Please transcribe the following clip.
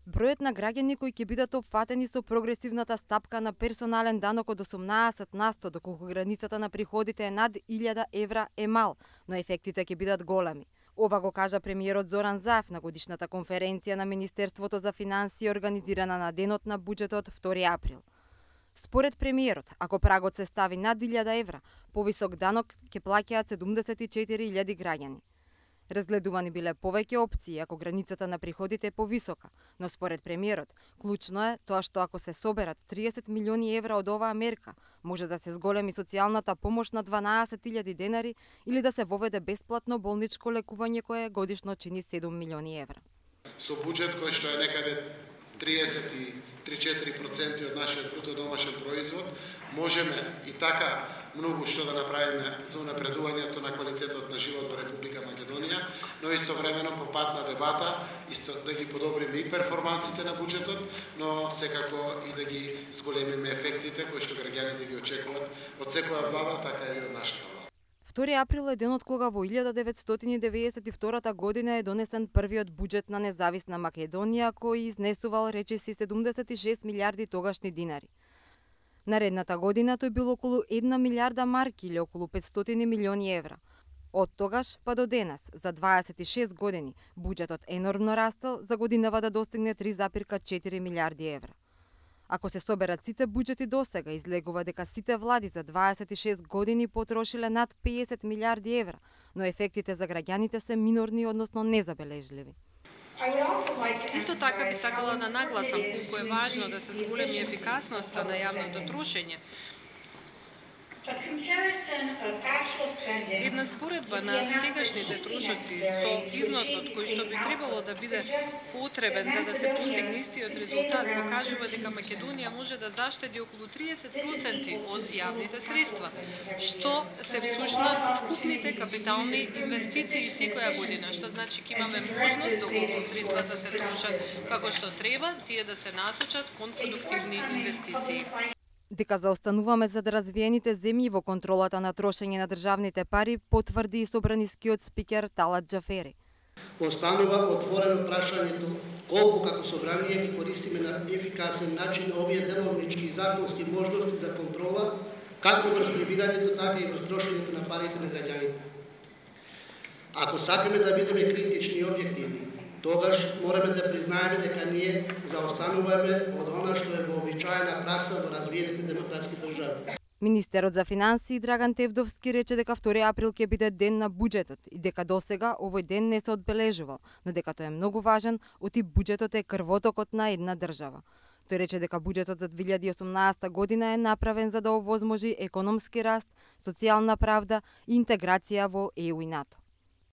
Бројот на граѓани кои ќе бидат опфатени со прогресивната стапка на персонален данок од 18%, доколку границата на приходите е над 1000 евра, е мал, но ефектите ќе бидат големи. Ова го кажа премиерот Зоран Заев на годишната конференција на Министерството за финансии организирана на денот на буџетот 2 април. Според премиерот, ако прагот се стави над 1000 евра, повисок данок ќе плаќаат 74.000 граѓани. Разгледувани биле повеќе опции ако границата на приходите е повисока, но според премиерот, клучно е тоа што ако се соберат 30 милиони евра од оваа мерка, може да се зголеми социјалната помош на 12.000 денари или да се воведе бесплатно болничко лекување кое годишно чини 7 милиони евра. Со буџет кој што е некаде 33-4% од нашиот бруто домашен производ, можеме и така многу што да направиме за унапредувањето на квалитетот на живот во Република Македонија, но истовремено по пат на дебата да ги подобриме и перформансите на буџетот, но секако и да ги зголемиме ефектите кои што граѓаните ги очекуваат од секоја влада, така и од нашата влада. 2 април е денот кога во 1992 година е донесен првиот буџет на независна Македонија кој изнесувал речиси 76 милиарди тогашни динари. Наредната година тој бил околу 1 милиарда марки или околу 500 милиони евра. Од тогаш па до денес, за 26 години, буџетот енормно растел, за годинава да достигне 3,4 милиарди евра. Ако се соберат сите буџети досега, излегува дека сите влади за 26 години потрошиле над 50 милиарди евра, но ефектите за граѓаните се минорни, односно незабележливи. Исто така би сакала да нагласам колку е важно да се зголеми ефикасноста на јавното трошење. Една споредба на сегашните трошоци со износот кој што би требало да биде потребен за да се постигне истиот резултат покажува дека Македонија може да заштеди околу 30% од јавните средства, што се всушност вкупните капитални инвестиции секоја година, што значи ќе имаме можност доколку средствата се трошат како што треба, тие да се насочат кон продуктивни инвестиции. Дека заостануваме зад развиените земји во контролата на трошење на државните пари, потврди и собранискиот спикер Талат Џафери. Останува отворено прашањето колку како собрание ги користиме на ефикасен начин овие деловнички и законски можности за контрола, како врз прибирањето, така и врз трошењето на парите на граѓаните. Ако сакаме да бидеме критични и објективни, тогаш мораме да признаеме дека ние заостануваме од она што е вообичаена пракса во развиените демократски држави. Министерот за финансии Драган Тевдовски рече дека 2 април ќе биде ден на буџетот и дека досега овој ден не се одбележувал, но дека тој е многу важен, оти буџетот е крвотокот на една држава. Тој рече дека буџетот за 2018 година е направен за да овозможи економски раст, социјална правда и интеграција во ЕУ и НАТО.